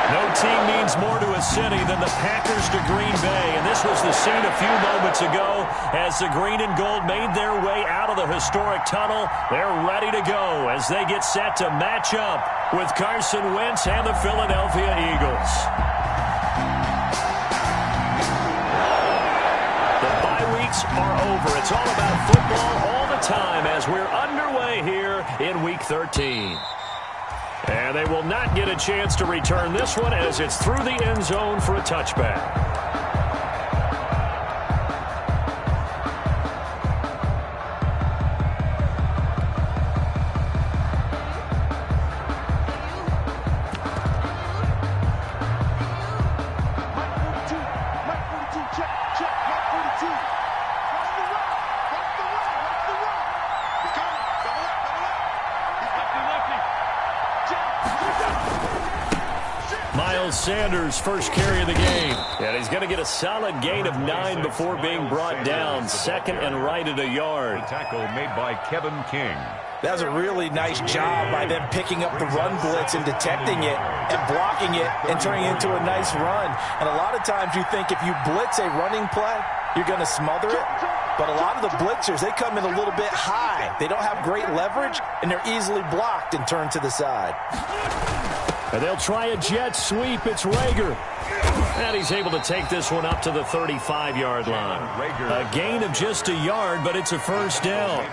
No team means more to a city than the Packers to Green Bay, and this was the scene a few moments ago as the green and gold made their way out of the historic tunnel. They're ready to go as they get set to match up with Carson Wentz and the Philadelphia Eagles. The bye weeks are over. It's all about football all the time as we're underway here in Week 13. And they will not get a chance to return this one as it's through the end zone for a touchback. Sanders' first carry of the game. And he's going to get a solid gain of 9 before being brought down. Second and right at a yard. Tackle made by Kevin King. That was a really nice job by them picking up the run blitz and detecting it and blocking it and turning it into a nice run. And a lot of times you think if you blitz a running play, you're going to smother it. But a lot of the blitzers, they come in a little bit high. They don't have great leverage, and they're easily blocked and turned to the side. And they'll try a jet sweep. It's Rager. And he's able to take this one up to the 35-yard line. A gain of just a yard, but it's a first down.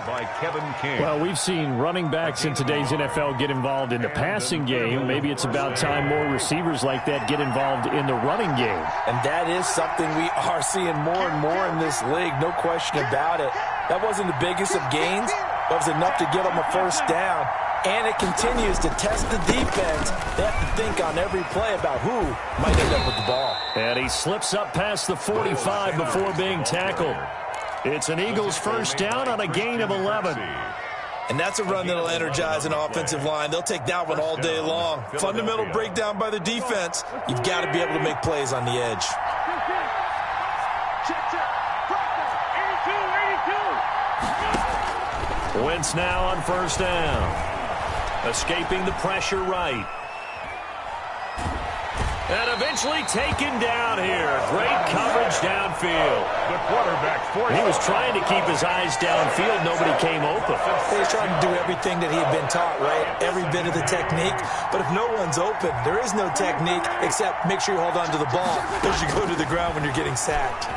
Well, we've seen running backs in today's NFL get involved in the passing game. Maybe it's about time more receivers like that get involved in the running game. And that is something we are seeing more and more in this league, no question about it. That wasn't the biggest of gains, but it was enough to get them a first down. And it continues to test the defense. They have to think on every play about who might end up with the ball. And he slips up past the 45 before being tackled. It's an Eagles first down on a gain of 11. And that's a run that'll energize an offensive line. They'll take that one all day long. Fundamental breakdown by the defense. You've got to be able to make plays on the edge. Wentz now on first down. Escaping the pressure right. And eventually taken down here. Great coverage downfield. The quarterback forced. He was trying to keep his eyes downfield. Nobody came open. He was trying to do everything that he had been taught, right? Every bit of the technique. But if no one's open, there is no technique except make sure you hold on to the ball as you go to the ground when you're getting sacked.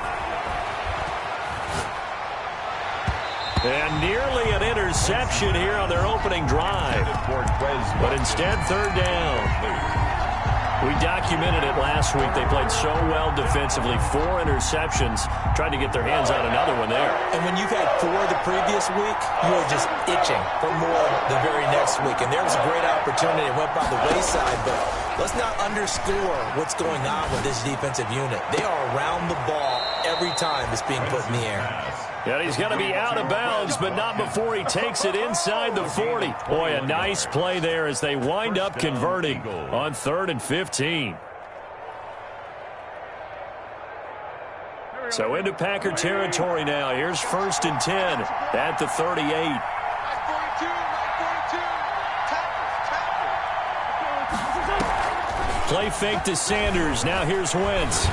And nearly an interception here on their opening drive. But instead, third down. We documented it last week. They played so well defensively. 4 interceptions. Tried to get their hands on another one there. And when you've had 4 the previous week, you are just itching for more the very next week. And there was a great opportunity. It went by the wayside, but let's not underscore what's going on with this defensive unit. They are around the ball every time it's being put in the air. And he's going to be out of bounds, but not before he takes it inside the 40. Boy, a nice play there as they wind up converting on 3rd and 15. So into Packer territory now. Here's 1st and 10 at the 38. Play fake to Sanders. Now here's Wentz.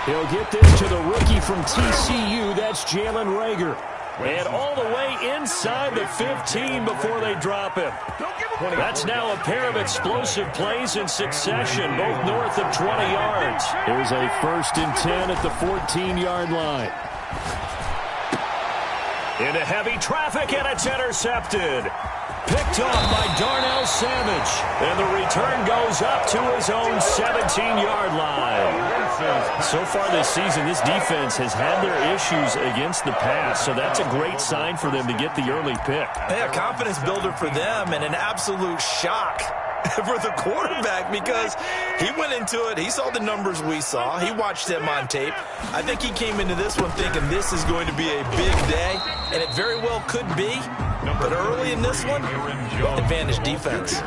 He'll get this to the rookie from TCU. That's Jalen Rager. And all the way inside the 15 before they drop him. That's now a pair of explosive plays in succession, both north of 20 yards. Here's a 1st and 10 at the 14-yard line. Into heavy traffic, and it's intercepted. Picked off by Darnell Savage. And the return goes up to his own 17-yard line. So far this season, this defense has had their issues against the pass, so that's a great sign for them to get the early pick. Yeah, confidence builder for them and an absolute shock for the quarterback because he went into it. He saw the numbers we saw. He watched them on tape. I think he came into this one thinking this is going to be a big day, and it very well could be. But early in this one, advantage defense.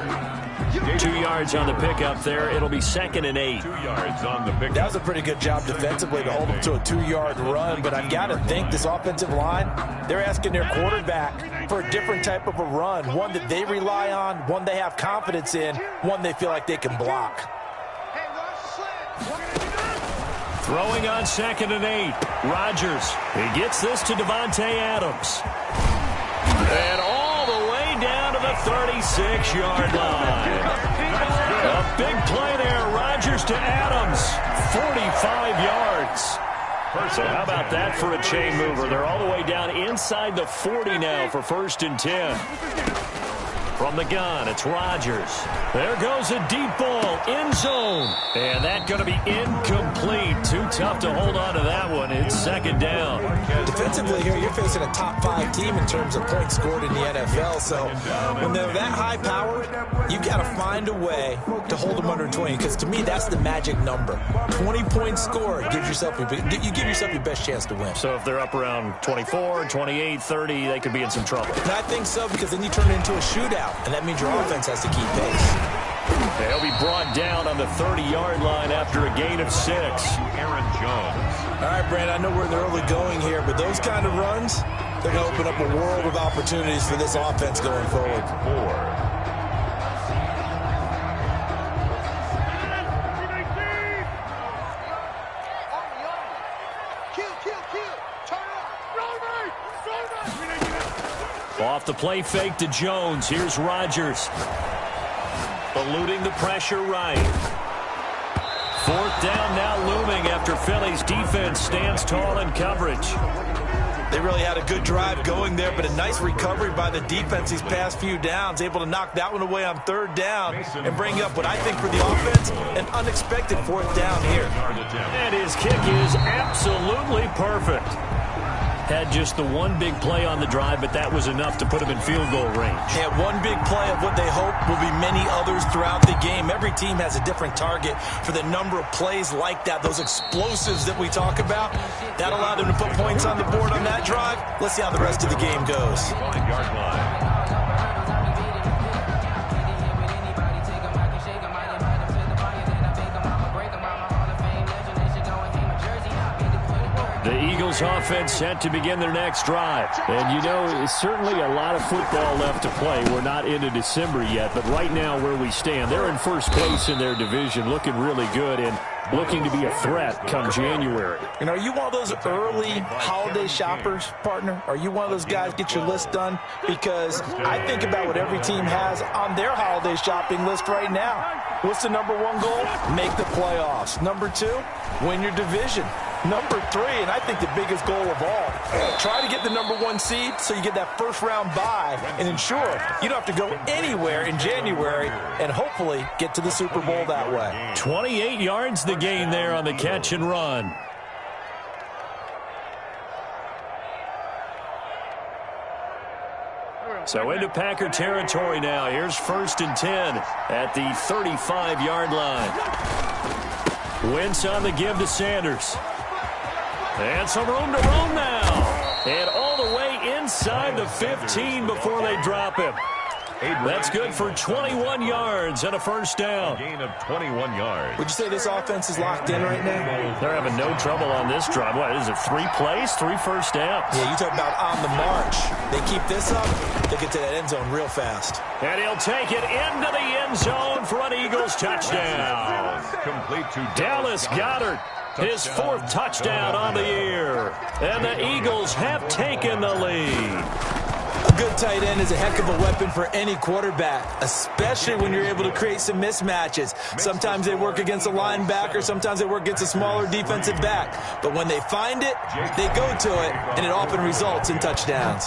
2 yards on the pickup there. It'll be 2nd and 8. 2 yards on the pickup. That was a pretty good job defensively to hold them to a 2-yard run, but I've got to think this offensive line, they're asking their quarterback for a different type of a run, one that they rely on, one they have confidence in, one they feel like they can block. Throwing on 2nd and 8. Rodgers. He gets this to Davante Adams. And all the way down to the 36-yard line. A big play there. Rodgers to Adams. 45 yards. So how about that for a chain mover? They're all the way down inside the 40 now for 1st and 10. From the gun, it's Rodgers. There goes a deep ball, end zone. And that's going to be incomplete. Too tough to hold on to that one. It's 2nd down. Defensively here, you're facing a top 5 team in terms of points scored in the NFL. So when they're that high powered, you've got to find a way to hold them under 20. Because to me, that's the magic number. 20 points scored gives yourself you give yourself your best chance to win. So if they're up around 24, 28, 30, they could be in some trouble. And I think so, because then you turn it into a shootout. And that means your offense has to keep pace. They'll be brought down on the 30-yard line after a gain of 6. Aaron Jones. All right, Brand, I know we're in the early going here, but those kind of runs, they're going to open up a world of opportunities for this offense going forward. 4. Off the play fake to Jones. Here's Rodgers. Eluding the pressure right. 4th down now looming after Philly's defense stands tall in coverage. They really had a good drive going there, but a nice recovery by the defense these past few downs, able to knock that one away on 3rd down and bring up what I think for the offense, an unexpected 4th down here. And his kick is absolutely perfect. Had just the one big play on the drive, but that was enough to put him in field goal range. Yeah, one big play of what they hope will be many others throughout the game. Every team has a different target for the number of plays like that, those explosives that we talk about. That allowed them to put points on the board on that drive. Let's see how the rest of the game goes. 5-yard line. The Eagles offense set to begin their next drive. And, you know, certainly a lot of football left to play. We're not into December yet, but right now where we stand, they're in first place in their division, looking really good and looking to be a threat come January. You know, are you one of those early holiday shoppers, partner? Are you one of those guys get your list done? Because I think about what every team has on their holiday shopping list right now. What's the number 1 goal? Make the playoffs. Number 2, win your division. Number 3, and I think the biggest goal of all, try to get the number 1 seed so you get that first-round bye and ensure you don't have to go anywhere in January and hopefully get to the Super Bowl that way. 28 yards the gain there on the catch and run. So into Packer territory now. Here's 1st and 10 at the 35-yard line. Wentz on the give to Sanders. And some room to roam now. And all the way inside the 15 before they drop him. That's good for 21 yards and a first down. Gain of 21 yards. Would you say this offense is locked in right now? They're having no trouble on this drive. What is it, 3 plays, 3 first downs? Yeah, you talk about on the march. They keep this up, they get to that end zone real fast. And he'll take it into the end zone for an Eagles touchdown. Complete to Dallas Goedert. His 4th touchdown on the year. And the Eagles have taken the lead. A good tight end is a heck of a weapon for any quarterback, especially when you're able to create some mismatches. Sometimes they work against a linebacker, sometimes they work against a smaller defensive back. But when they find it, they go to it, and it often results in touchdowns.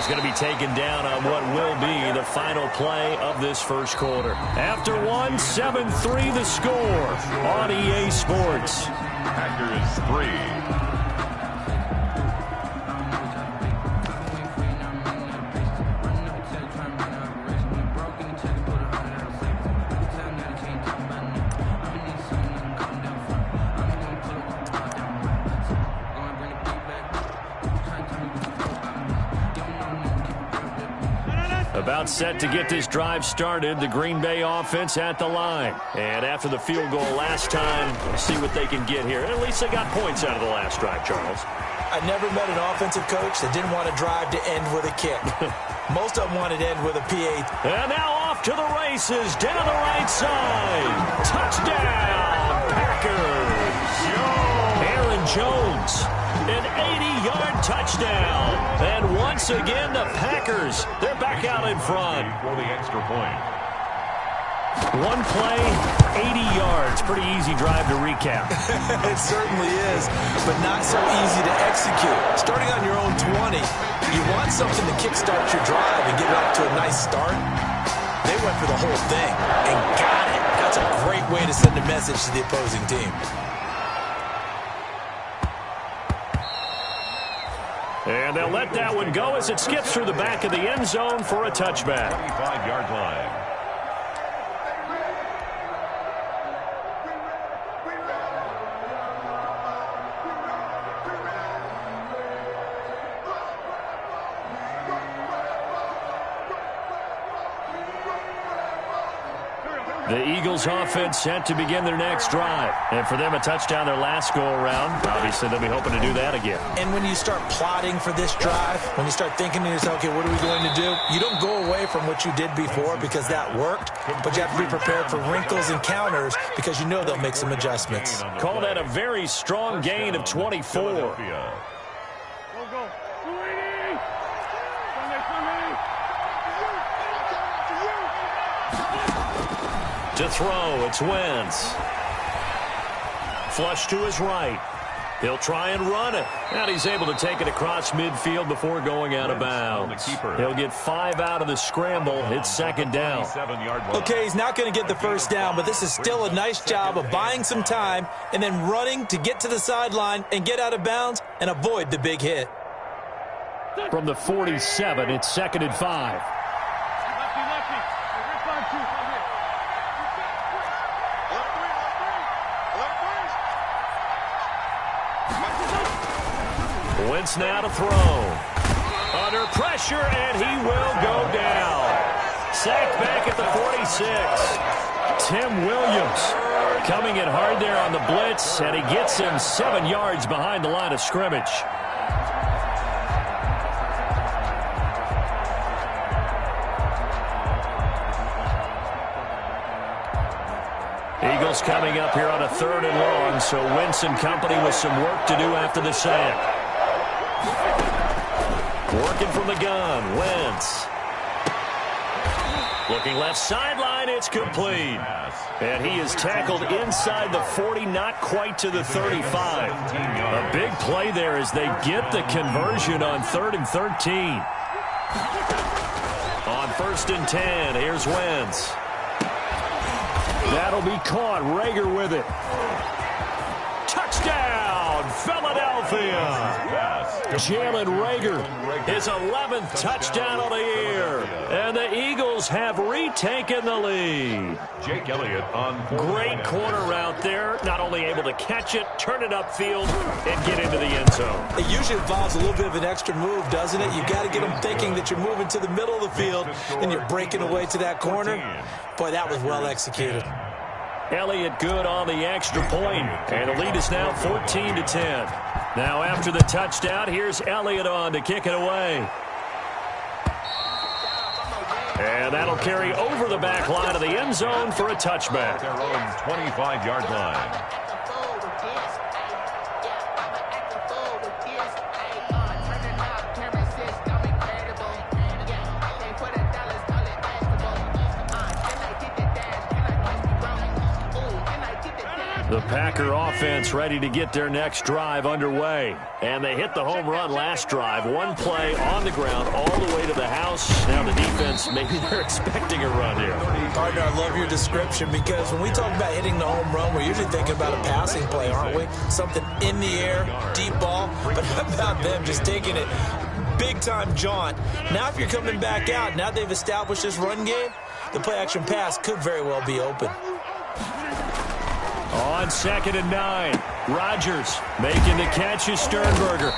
Going to be taken down on what will be the final play of this first quarter. After 1, 7-3 the score on EA Sports. Packers 3. About set to get this drive started, the Green Bay offense at the line. And after the field goal last time, we'll see what they can get here. At least they got points out of the last drive, Charles. I never met an offensive coach that didn't want a drive to end with a kick. Most of them wanted to end with a PA. And now off to the races, down the right side. Touchdown, Packers. Aaron Jones, an 80-yard touchdown. And once again, the Packers, they're back out in front. For the extra point. One play, 80 yards. Pretty easy drive to recap. It certainly is, but not so easy to execute. Starting on your own 20, you want something to kickstart your drive and get it off to a nice start. They went for the whole thing and got it. That's a great way to send a message to the opposing team. And they'll let that one go as it skips through the back of the end zone for a touchback. 25-yard line. The Eagles offense set to begin their next drive. And for them, a touchdown their last go-around. Obviously, they'll be hoping to do that again. And when you start plotting for this drive, when you start thinking to yourself, okay, what are we going to do? You don't go away from what you did before because that worked, but you have to be prepared for wrinkles and counters because you know they'll make some adjustments. Call that a very strong gain of 24. To throw, it's Wentz. Flush to his right. He'll try and run it. And he's able to take it across midfield before going out of bounds. He'll get 5 out of the scramble. It's second down. Okay, he's not going to get the first down, but this is still a nice job of buying some time and then running to get to the sideline and get out of bounds and avoid the big hit. From the 47, it's second and 5. Wentz now to throw. Under pressure, and he will go down. Sacked back at the 46. Tim Williams coming in hard there on the blitz, and he gets him 7 yards behind the line of scrimmage. Eagles coming up here on a 3rd and long, so Wentz and company with some work to do after the sack. Working from the gun, Wentz. Looking left sideline, it's complete. And he is tackled inside the 40, not quite to the 35. A big play there as they get the conversion on 3rd and 13. On 1st and 10, here's Wentz. That'll be caught. Rager with it. Touchdown, Philadelphia. Jalen Rager, his 11th touchdown of the year. And the Eagles have retaken the lead. Jake Elliott on Great corner route there. Not only able to catch it, turn it upfield, and get into the end zone. It usually involves a little bit of an extra move, doesn't it? You've got to get them thinking that you're moving to the middle of the field and you're breaking away to that corner. Boy, that was well executed. Elliott good on the extra point, and the lead is now 14-10. Now after the touchdown, here's Elliott on to kick it away. And that'll carry over the back line of the end zone for a touchback. Their own 25-yard line. The Packer offense ready to get their next drive underway. And they hit the home run last drive. One play on the ground all the way to the house. Now the defense, maybe they're expecting a run here. Partner, I love your description because when we talk about hitting the home run, we're usually thinking about a passing play, aren't we? Something in the air, deep ball. But how about them just taking it big-time jaunt? Now if you're coming back out, now they've established this run game, the play-action pass could very well be open. On 2nd and 9, Rodgers making the catch is Sternberger.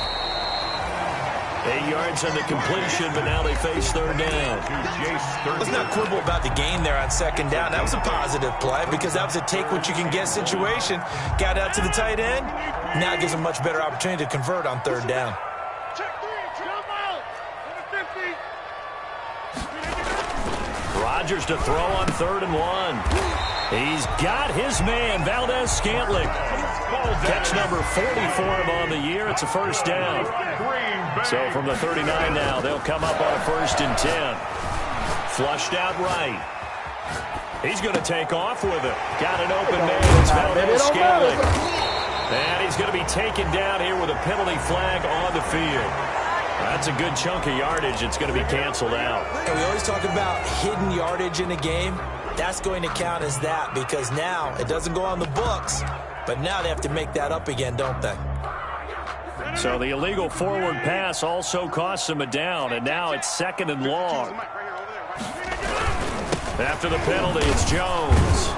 8 yards on the completion, but now they face third down. Let's not quibble about the gain there on second down. That was a positive play because that was a take-what-you-can-get situation. Got out to the tight end. Now it gives them a much better opportunity to convert on third down. Rodgers to throw on 3rd and 1. He's got his man, Valdez-Scantling. Catch number 40 for him on the year. It's a first down. So from the 39 now, they'll come up on a 1st and 10. Flushed out right. He's going to take off with it. Got an open man. It's Valdez-Scantling. And he's going to be taken down here with a penalty flag on the field. That's a good chunk of yardage. It's going to be canceled out. And we always talk about hidden yardage in a game. That's going to count as that because now it doesn't go on the books, but now they have to make that up again, don't they? So the illegal forward pass also costs him a down, and now it's 2nd and long. After the penalty, it's Jones.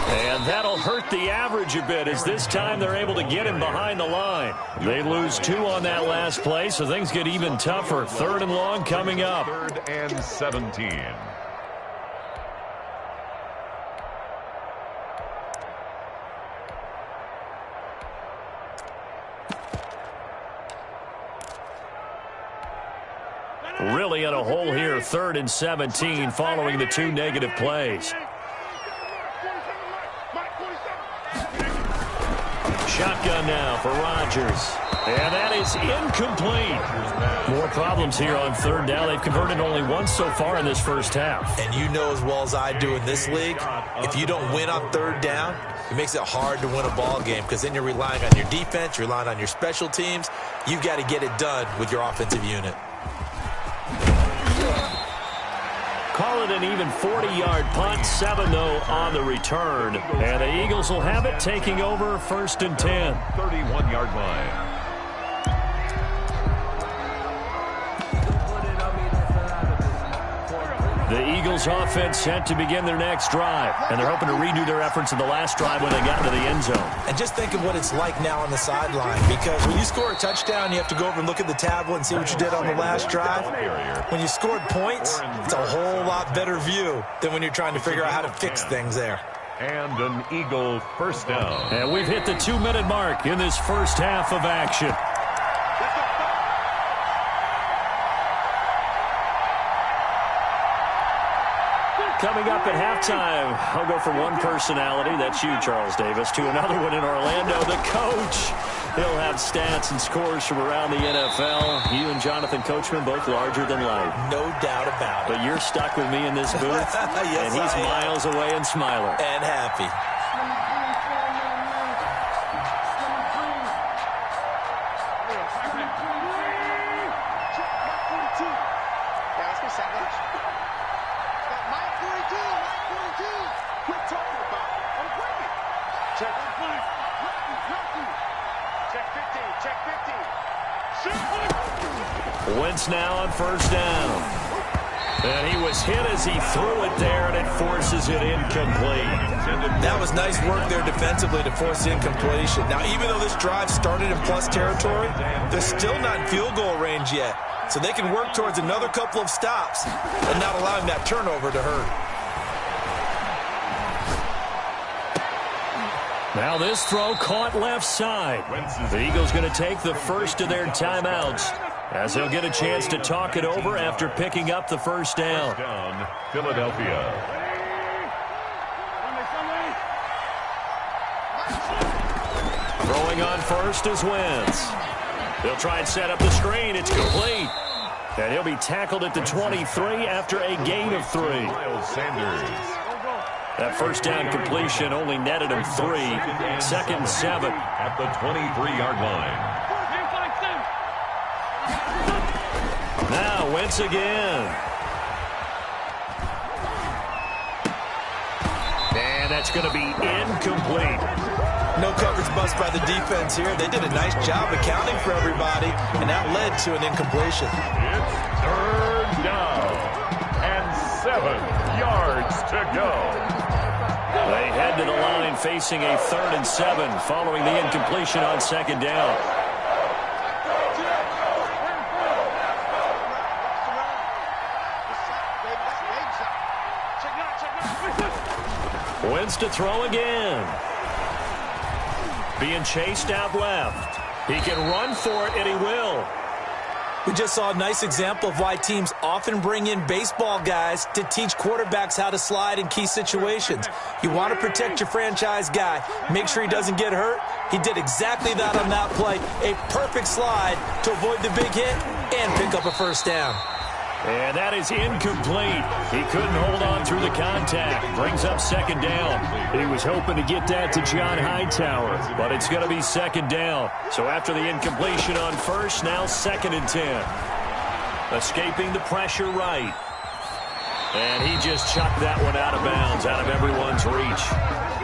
And that'll hurt the average a bit as this time they're able to get him behind the line. They lose 2 on that last play, so things get even tougher. 3rd and long coming up. 3rd and 17. Really in a hole here, 3rd and 17 following the 2 negative plays. Shotgun now for Rodgers. And that is incomplete. More problems here on 3rd down. They've converted only once so far in this first half. And you know as well as I do in this league, if you don't win on 3rd down, it makes it hard to win a ball game because then you're relying on your defense, you're relying on your special teams. You've got to get it done with your offensive unit. Call it an even 40-yard punt, 7 though on the return. And the Eagles will have it taking over 1st and 10. 31-yard line. The Eagles offense set to begin their next drive. And they're hoping to redo their efforts in the last drive when they got into the end zone. And just think of what it's like now on the sideline. Because when you score a touchdown, you have to go over and look at the tablet and see what you did on the last drive. When you scored points, it's a whole lot better view than when you're trying to figure out how to fix things there. And an Eagle first down. And we've hit the 2-minute mark in this first half of action. Coming up at halftime, I'll go from one personality, that's you, Charles Davis, to another one in Orlando, the coach. He'll have stats and scores from around the NFL. You and Jonathan Coachman, both larger than life. No doubt about it. But you're stuck with me in this booth, yes, and he's miles away and smiling. And happy. Wentz now on 1st down. And he was hit as he threw it there, and it forces it incomplete. That was nice work there defensively to force the incompletion. Now, even though this drive started in plus territory, they're still not in field goal range yet. So they can work towards another couple of stops and not allowing that turnover to hurt. Now this throw caught left side. The Eagles going to take the first of their timeouts as they'll get a chance to talk it over after picking up the first down. Philadelphia. Throwing on first is Wentz. They'll try and set up the screen. It's complete. And he'll be tackled at the 23 after a gain of 3. Miles Sanders. That first down completion only netted him 3. 2nd and 7. At the 23-yard line. Now Wentz again. And that's going to be incomplete. No coverage bust by the defense here. They did a nice job accounting for everybody, and that led to an incompletion. It's 3rd down and 7 yards to go. They head to the line facing a 3rd and 7 following the incompletion on 2nd down. Wentz to throw again. Being chased out left. He can run for it, and he will. We just saw a nice example of why teams often bring in baseball guys to teach quarterbacks how to slide in key situations. You want to protect your franchise guy. Make sure he doesn't get hurt. He did exactly that on that play. A perfect slide to avoid the big hit and pick up a first down. And that is incomplete. He couldn't hold on through the contact. Brings up second down. He was hoping to get that to John Hightower, but it's going to be second down. So after the incompletion on first, now 2nd and 10. Escaping the pressure right. And he just chucked that one out of bounds, out of everyone's reach.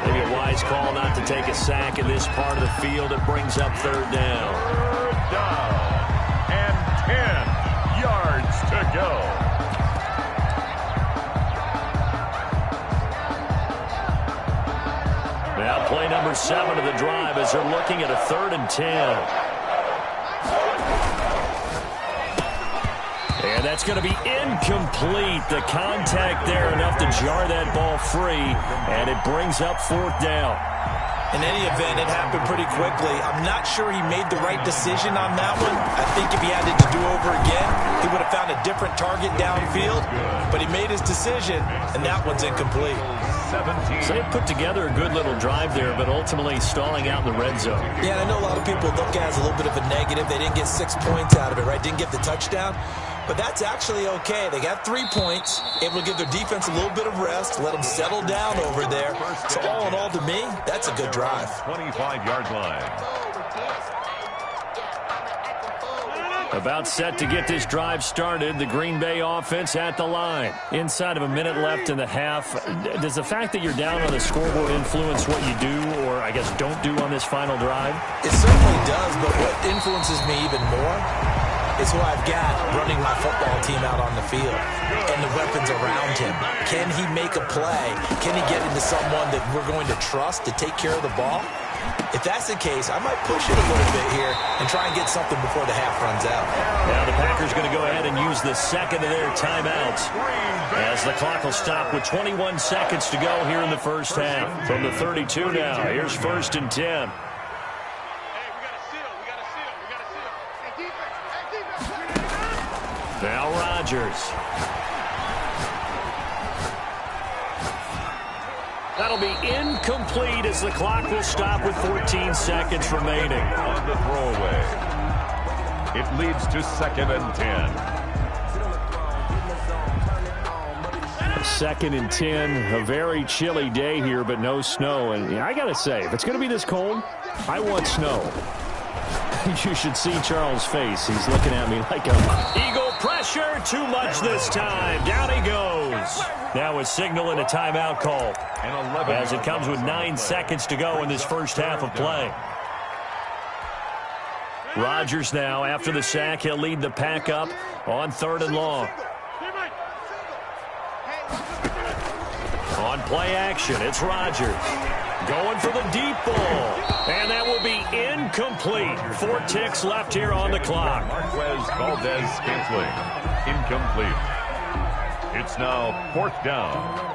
Maybe a wise call not to take a sack in this part of the field. It brings up third down. Third down and 10 yards to go. Now play number 7 of the drive as they're looking at a 3rd and 10. And that's going to be incomplete. The contact there enough to jar that ball free, and it brings up 4th down. In any event, it happened pretty quickly. I'm not sure he made the right decision on that one. I think if he had it to do over again, he would have found a different target downfield. But he made his decision, and that one's incomplete. 17. So they put together a good little drive there, but ultimately stalling out in the red zone. Yeah, and I know a lot of people look at it as a little bit of a negative. They didn't get 6 points out of it, right? Didn't get the touchdown. But that's actually okay. They got 3 points, able to give their defense a little bit of rest, let them settle down over there. So all in all, to me, that's a good drive. 25-yard line. About set to get this drive started. The Green Bay offense at the line. Inside of a minute left in the half. Does the fact that you're down on the scoreboard influence what you do, or I guess don't do on this final drive? It certainly does, but what influences me even more is who I've got running my football team out on the field and the weapons around him. Can he make a play? Can he get into someone that we're going to trust to take care of the ball? If that's the case, I might push it a little bit here and try and get something before the half runs out. Now the Packers going to go ahead and use the second of their timeouts as the clock will stop with 21 seconds to go here in the first half. From the 32 now, here's 1st and 10. Now Rodgers. That'll be incomplete as the clock will stop with 14 seconds remaining. On the throwaway. It leads to 2nd and 10. 2nd and 10. A very chilly day here, but no snow. And I got to say, if it's going to be this cold, I want snow. You should see Charles' face. He's looking at me like a Eagle pressure. Too much this time. Down he goes. Now a signal and a timeout call as it comes with 9 seconds to go in this first half of play. Rodgers now, after the sack, he'll lead the pack up on 3rd and long. On play action, it's Rodgers. Going for the deep ball. And that will be incomplete. 4 ticks left here on the clock. Marquez Valdez-Scantling. Incomplete. It's now 4th down.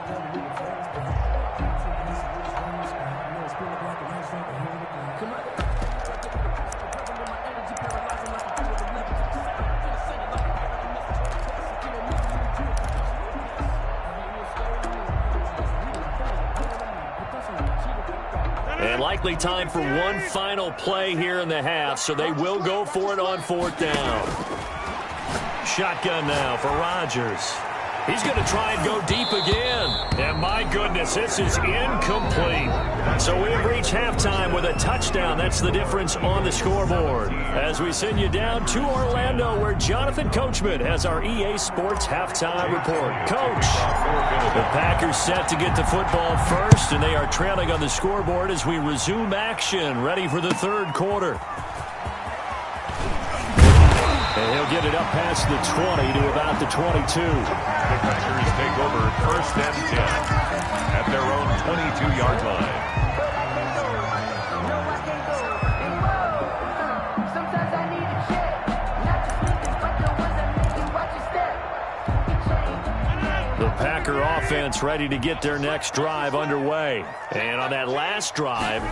And likely time for one final play here in the half, so they will go for it on 4th down. Shotgun now for Rodgers. He's going to try and go deep again. And my goodness, this is incomplete. So we've reached halftime with a touchdown. That's the difference on the scoreboard. As we send you down to Orlando, where Jonathan Coachman has our EA Sports halftime report. Coach, the Packers set to get the football first, and they are trailing on the scoreboard as we resume action, ready for the 3rd quarter. And he'll get it up past the 20 to about the 22. The Packers take over 1st and 10 at their own 22-yard line. The Packer offense ready to get their next drive underway. And on that last drive,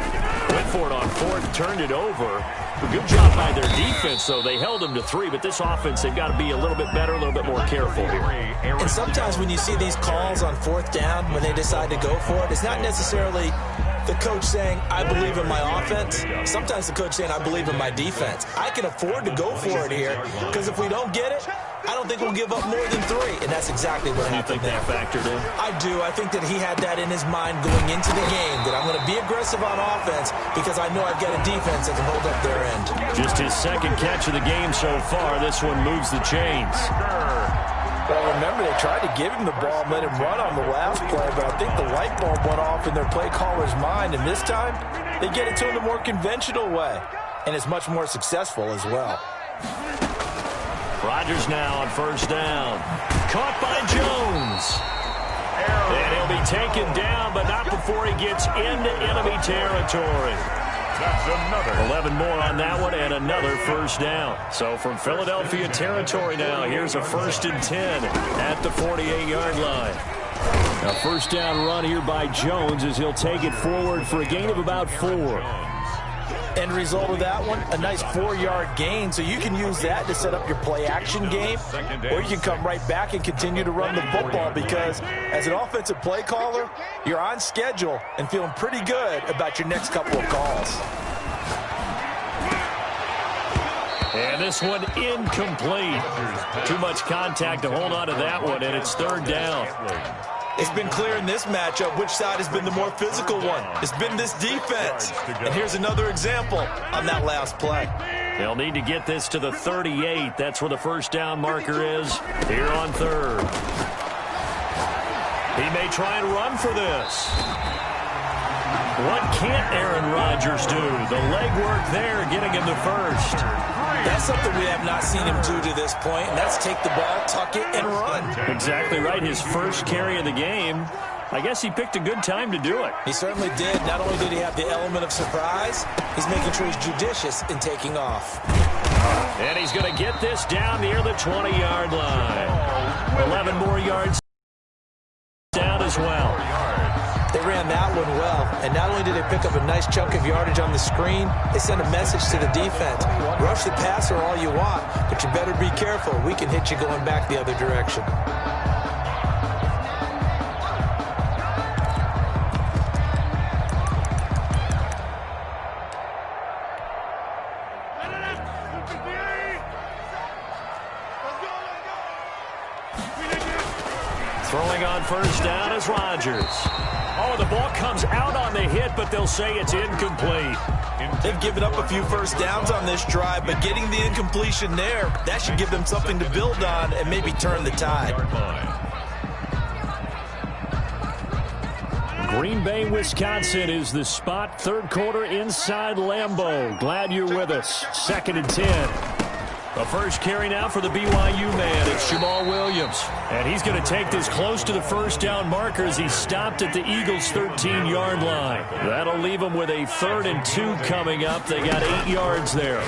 went for it on fourth, turned it over. A good job by their defense, though. They held them to 3, but this offense, they've got to be a little bit better, a little bit more careful here. And sometimes when you see these calls on fourth down, when they decide to go for it, it's not necessarily the coach saying, I believe in my offense. Sometimes the coach saying, I believe in my defense. I can afford to go for it here, because if we don't get it, I don't think we'll give up more than 3. And that's exactly what happened there. You think that factored in? I do. I think that he had that in his mind going into the game, that I'm going to be aggressive on offense because I know I've got a defense that can hold up their end. Just his second catch of the game so far. This one moves the chains. Well, remember, they tried to give him the ball and let him run on the last play, but I think the light bulb went off in their play caller's mind, and this time they get it to him the more conventional way, and it's much more successful as well. Rodgers now on first down. Caught by Jones. And he'll be taken down, but not before he gets into enemy territory. That's another. 11 more on that one and another first down. So from Philadelphia territory now, here's a 1st and 10 at the 48-yard line. A first down run here by Jones as he'll take it forward for a gain of about 4. End result of that one, a nice 4-yard gain, so you can use that to set up your play-action game, or you can come right back and continue to run the football because as an offensive play caller, you're on schedule and feeling pretty good about your next couple of calls. And this one incomplete. Too much contact to hold on to that one, and it's 3rd down. It's been clear in this matchup which side has been the more physical one. It's been this defense. And here's another example on that last play. They'll need to get this to the 38. That's where the first down marker is here on 3rd. He may try and run for this. What can't Aaron Rodgers do? The legwork there getting him to first. That's something we have not seen him do to this point, and that's take the ball, tuck it, and run. Exactly right. His first carry of the game. I guess he picked a good time to do it. He certainly did. Not only did he have the element of surprise, he's making sure he's judicious in taking off. And he's going to get this down near the 20-yard line. 11 more yards down as well. They ran that one well, and not only did they pick up a nice chunk of yardage on the screen, they sent a message to the defense. Rush the passer all you want, but you better be careful. We can hit you going back the other direction. Throwing on first down is Rodgers. Oh, the ball comes out on the hit, but they'll say it's incomplete. They've given up a few first downs on this drive, but getting the incompletion there, that should give them something to build on and maybe turn the tide. Green Bay, Wisconsin is the spot. 3rd quarter inside Lambeau. Glad you're with us. 2nd and 10. The first carry now for the BYU man. It's Jamal Williams. And he's going to take this close to the first down marker as he stopped at the Eagles' 13-yard line. That'll leave them with a 3rd and 2 coming up. They got 8 yards there.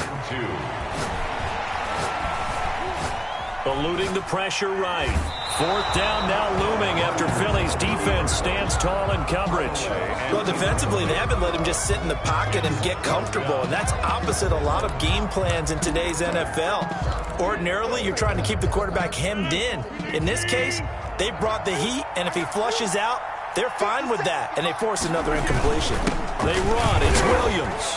Eluding the pressure right. 4th down now looming after Philly's defense stands tall in coverage. Well, defensively, they haven't let him just sit in the pocket and get comfortable, and that's opposite a lot of game plans in today's NFL. Ordinarily, you're trying to keep the quarterback hemmed in. In this case, they brought the heat, and if he flushes out, they're fine with that, and they force another incompletion. They run. It's Williams.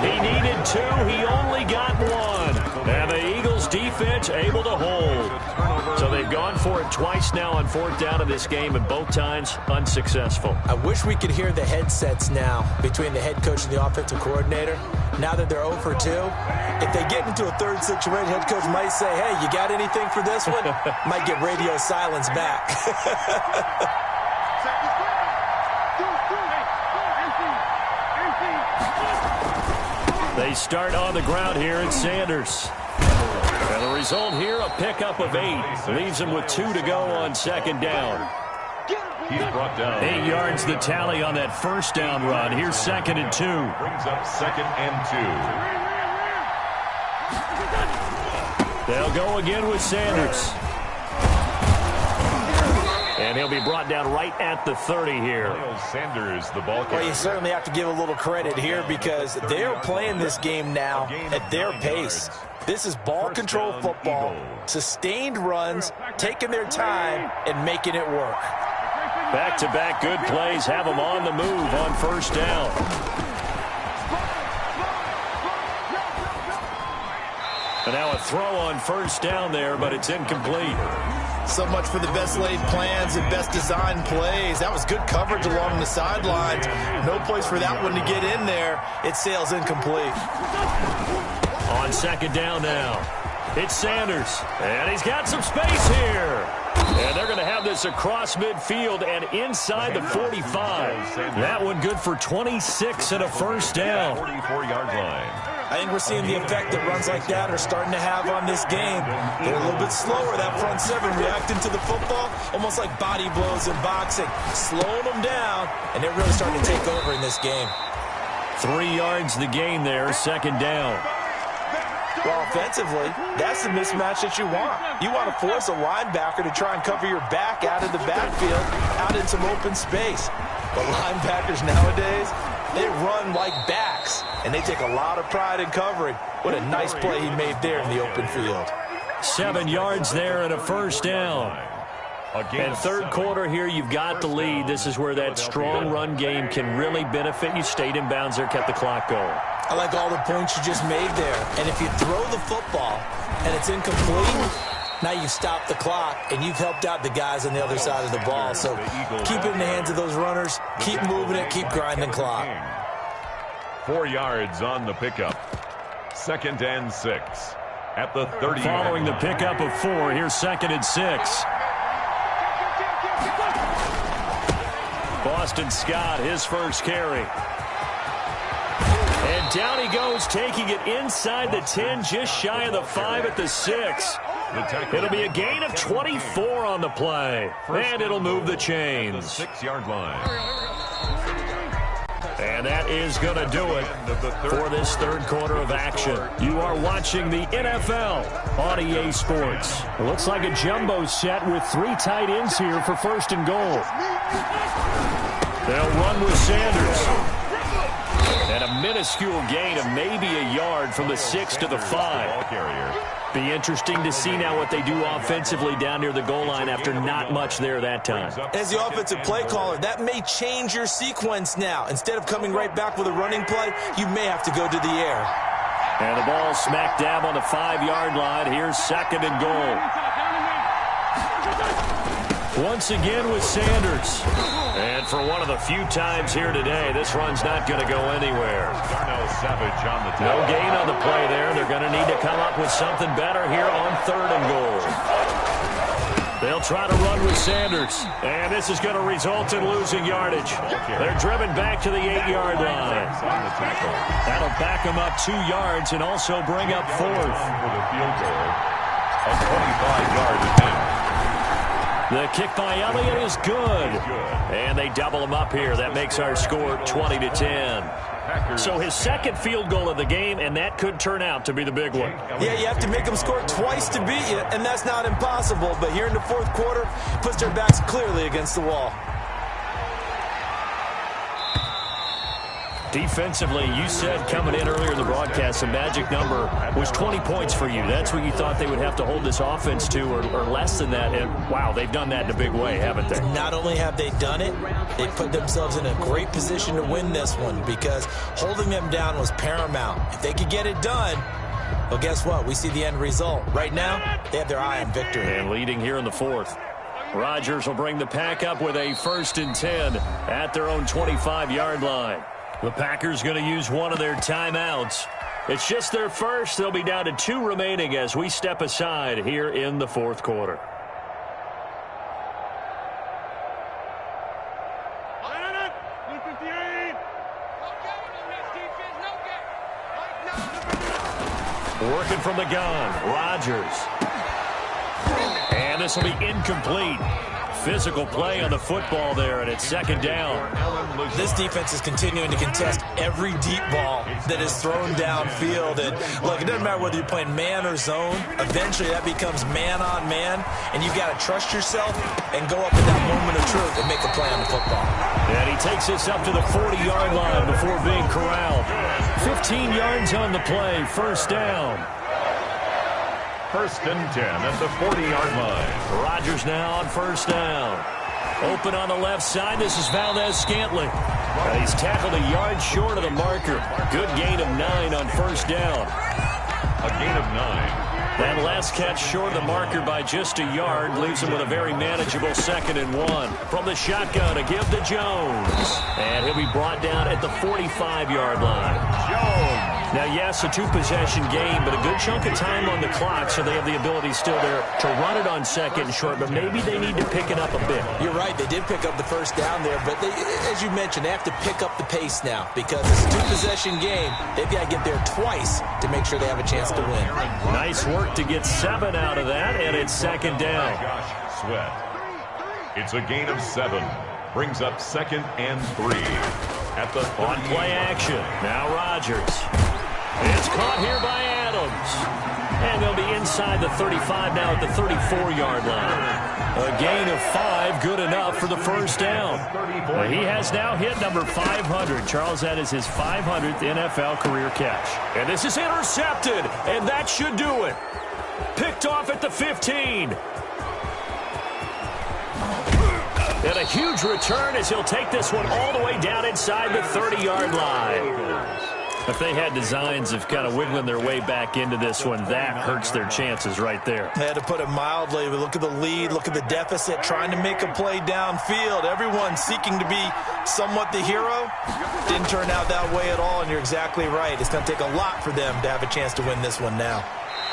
He needed 2. He only got 1. And the Eagles defense able to hold. So they've gone for it twice now on 4th down in this game, and both times unsuccessful. I wish we could hear the headsets now between the head coach and the offensive coordinator. Now that they're 0 for 2, if they get into a 3rd situation, head coach might say, hey, you got anything for this one? Might get radio silence back. They start on the ground here at Sanders. And the result here, a pickup of 8. Leaves them with 2 to go on 2nd down. He's brought down. 8 yards the tally on that first down run. Here's 2nd and 2. Brings up 2nd and 2. They'll go again with Sanders. And he'll be brought down right at the 30 here. Miles Sanders, the ball carrier. Well, you certainly have to give a little credit here because they're playing this game now at their pace. This is ball control football, sustained runs, taking their time, and making it work. Back-to-back good plays have them on the move on first down. And now a throw on first down there, but it's incomplete. So much for the best laid plans and best designed plays. That was good coverage along the sidelines. No place for that one to get in there. It sails incomplete. On second down now, it's Sanders. And he's got some space here. And they're going to have this across midfield and inside the 45. That one good for 26 and a first down. 44-yard line. I think we're seeing the effect that runs like that are starting to have on this game. They're a little bit slower, that front seven, reacting to the football, almost like body blows in boxing, slowing them down, and they're really starting to take over in this game. 3 yards the gain there, second down. Well, offensively, that's the mismatch that you want. You want to force a linebacker to try and cover your back out of the backfield, out in some open space. But linebackers nowadays, they run like backs, and they take a lot of pride in covering. What a nice play he made there in the open field. 7 yards there and a first down. And third quarter here, you've got the lead. This is where that strong run game can really benefit you. Stayed in bounds there, kept the clock going. I like all the points you just made there. And if you throw the football and it's incomplete, now you've stopped the clock and you've helped out the guys on the other side of the ball. So keep it in the hands of those runners. Keep moving it. Keep grinding clock. 4 yards on the pickup. 2nd and 6 at the 30. Following the pickup of 4, here's 2nd and 6. Boston Scott, his first carry. And down he goes, taking it inside the 10, just shy of the 5 at the 6. It'll be a gain of 24 on the play. And it'll move the chains. 6-yard line. And that is going to do it for this third quarter of action. You are watching the NFL on EA Sports. It looks like a jumbo set with 3 tight ends here for first and goal. They'll run with Sanders. And a minuscule gain of maybe a yard from the 6 to the 5. Be interesting to see now what they do offensively down near the goal line after not much there that time. As the offensive play caller, that may change your sequence now. Instead of coming right back with a running play, you may have to go to the air. And the ball smack dab on the 5-yard line. Here's 2nd and goal. Once again with Sanders. And for one of the few times here today, this run's not going to go anywhere. Darnell Savage on the No gain on the play there. They're going to need to come up with something better here on 3rd and goal. They'll try to run with Sanders. And this is going to result in losing yardage. They're driven back to the 8-yard line. That'll back them up 2 yards and also bring up 4th. For the field goal, a 25-yard attempt. The kick by Elliott is good. And they double him up here. That makes our score 20-10. So his 2nd field goal of the game, and that could turn out to be the big one. Yeah, you have to make them score twice to beat you, and that's not impossible. But here in the 4th quarter, puts their backs clearly against the wall. Defensively, you said coming in earlier in the broadcast, the magic number was 20 points for you. That's what you thought they would have to hold this offense to, or less than that. And, wow, they've done that in a big way, haven't they? Not only have they done it, they put themselves in a great position to win this one because holding them down was paramount. If they could get it done, well, guess what? We see the end result. Right now, they have their eye on victory. And leading here in the 4th. Rodgers will bring the pack up with a 1st and 10 at their own 25-yard line. The Packers going to use one of their timeouts. It's just their first. They'll be down to 2 remaining as we step aside here in the 4th quarter. Working from the gun, Rodgers. And this will be incomplete. physical play on the football there, and it's second down. This defense is continuing to contest every deep ball that is thrown downfield. And look, it doesn't matter whether you're playing man or zone. Eventually, that becomes man on man, and you've got to trust yourself and go up in that moment of truth and make a play on the football. And he takes this up to the 40-yard line before being corralled. 15 yards on the play, first down. First and 10 at the 40-yard line. Rodgers now on first down. Open on the left side. This is Valdez-Scantling. He's tackled a yard short of the marker. Good gain of 9 on first down. A gain of 9. That last catch short of the marker by just a yard leaves him with a very manageable 2nd and 1. From the shotgun, a give to Jones. And he'll be brought down at the 45-yard line. Jones. Now, yes, a two-possession game, but a good chunk of time on the clock, so they have the ability still there to run it on 2nd and short, but maybe they need to pick it up a bit. You're right. They did pick up the first down there, but as you mentioned, they have to pick up the pace now because it's a two-possession game. They've got to get there twice to make sure they have a chance to win. Nice work to get 7 out of that, and it's second down. Gosh, Sweat. It's a gain of 7. Brings up 2nd and 3. At the on play action. Now Rodgers. It's caught here by Adams. And they'll be inside the 35 now at the 34-yard line. A gain of 5, good enough for the first down. He has now hit number 500. Charles, that is his 500th NFL career catch. And this is intercepted, and that should do it. Picked off at the 15. And a huge return as he'll take this one all the way down inside the 30-yard line. If they had designs of kind of wiggling their way back into this one, that hurts their chances right there. They had to put it mildly. But look at the lead. Look at the deficit. Trying to make a play downfield. Everyone seeking to be somewhat the hero. Didn't turn out that way at all, and you're exactly right. It's going to take a lot for them to have a chance to win this one now.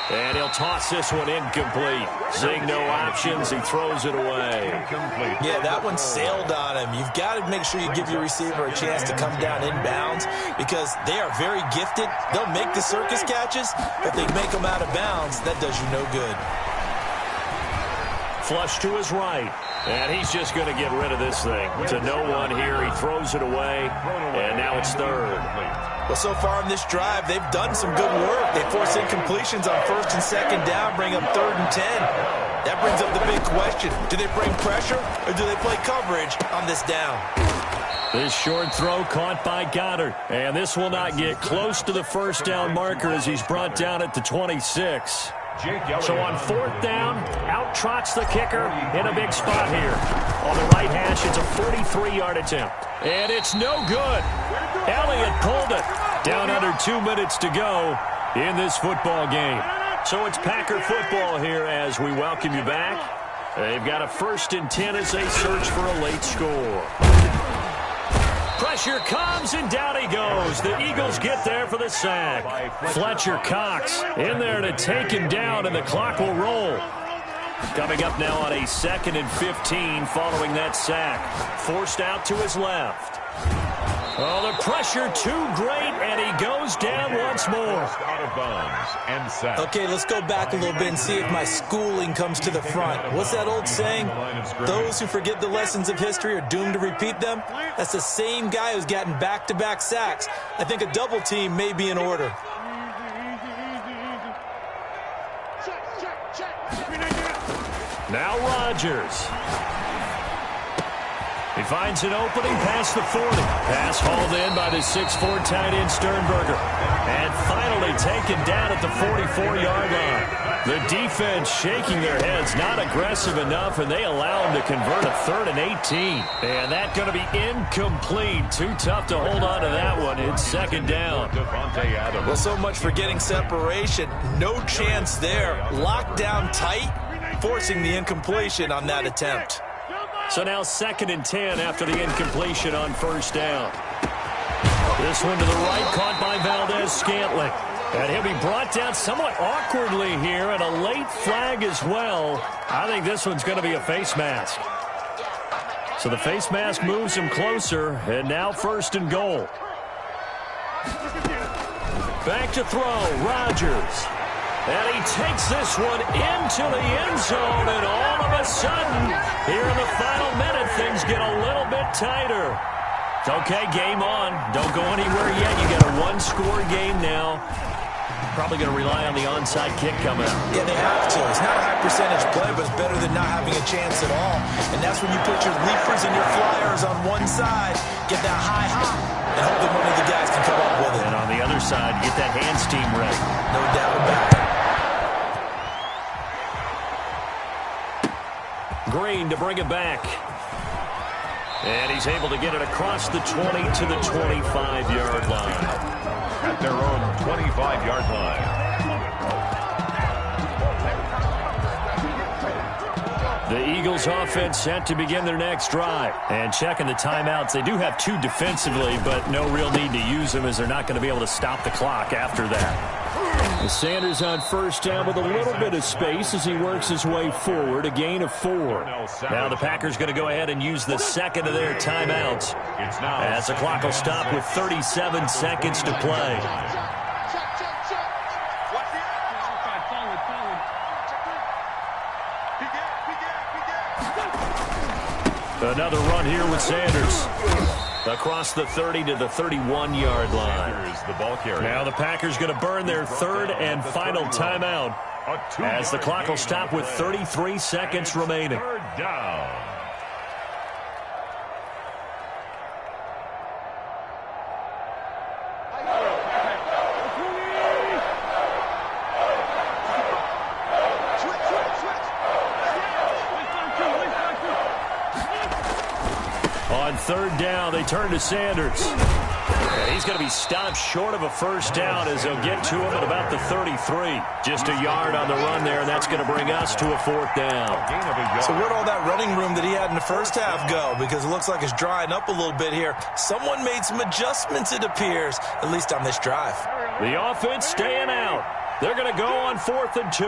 And he'll toss this one incomplete. Seeing no options, he throws it away. Yeah, that one sailed on him. You've got to make sure you give your receiver a chance to come down inbounds because they are very gifted. They'll make the circus catches, but they make them out of bounds. That does you no good. Flush to his right. And he's just going to get rid of this thing. To no one here. He throws it away, and now it's third. Well, so far in this drive, they've done some good work. They force incompletions on first and second down, bring up 3rd and 10. That brings up the big question. Do they bring pressure, or do they play coverage on this down? This short throw caught by Goddard. And this will not get close to the first down marker as he's brought down at the 26. So on 4th down, out trots the kicker in a big spot here. On the right hash, it's a 43-yard attempt. And it's no good. Elliott pulled it. Down under 2 minutes to go in this football game. So it's Packer football here as we welcome you back. They've got a 1st and 10 as they search for a late score. Pressure comes, and down he goes. The Eagles get there for the sack. Fletcher Cox in there to take him down, and the clock will roll. Coming up now on a 2nd and 15 following that sack. Forced out to his left. Oh, the pressure too great, and he goes down once more. Out of bounds and sack. Okay, let's go back a little bit and see if my schooling comes to the front. What's that old saying? Those who forget the lessons of history are doomed to repeat them. That's the same guy who's gotten back-to-back sacks. I think a double team may be in order. Now Rodgers. He finds an opening past the 40. Pass hauled in by the 6'4" tight end Sternberger. And finally taken down at the 44-yard line. The defense shaking their heads, not aggressive enough, and they allow him to convert a 3rd and 18. And that's going to be incomplete. Too tough to hold on to that one. It's 2nd down. Well, so much for getting separation. No chance there. Locked down tight, forcing the incompletion on that attempt. So now 2nd and 10 after the incompletion on first down. This one to the right, caught by Valdez-Scantling. And he'll be brought down somewhat awkwardly here, and a late flag as well. I think this one's going to be a face mask. So the face mask moves him closer, and now 1st and goal. Back to throw, Rodgers. And he takes this one into the end zone, and all of a sudden, here in the final minute, things get a little bit tighter. Okay, game on. Don't go anywhere yet. You got a one-score game now. Probably going to rely on the onside kick coming up. Yeah, they have to. It's not a high-percentage play, but it's better than not having a chance at all. And that's when you put your leapers and your flyers on one side, get that high hop, and hope that one of the guys can come up with it. And on the other side, get that hands team ready. No doubt about it. Green to bring it back. And he's able to get it across the 20 to the 25-yard line. At their own 25-yard line. The Eagles offense set to begin their next drive. And checking the timeouts, they do have two defensively, but no real need to use them as they're not going to be able to stop the clock after that. Sanders on first down with a little bit of space as he works his way forward, a gain of 4. Now the Packers going to go ahead and use the second of their timeouts as the clock will stop with 37 seconds to play. Another run here with Sanders. Across the 30 to the 31-yard line. The ball carrier. Now the Packers going to burn their third and final timeout as the clock will stop with 33 seconds remaining. Third down. On third down, they turn to Sanders. And he's going to be stopped short of a first down as they'll get to him at about the 33. Just a yard on the run there, and that's going to bring us to a fourth down. So where'd all that running room that he had in the first half go? Because it looks like it's drying up a little bit here. Someone made some adjustments, it appears, at least on this drive. The offense staying out. They're going to go on 4th and 2.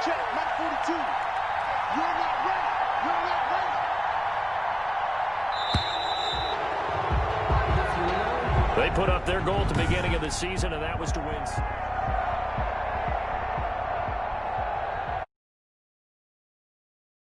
Check, Mike 42. You're not ready. You're not ready. They put up their goal at the beginning of the season, and that was to win.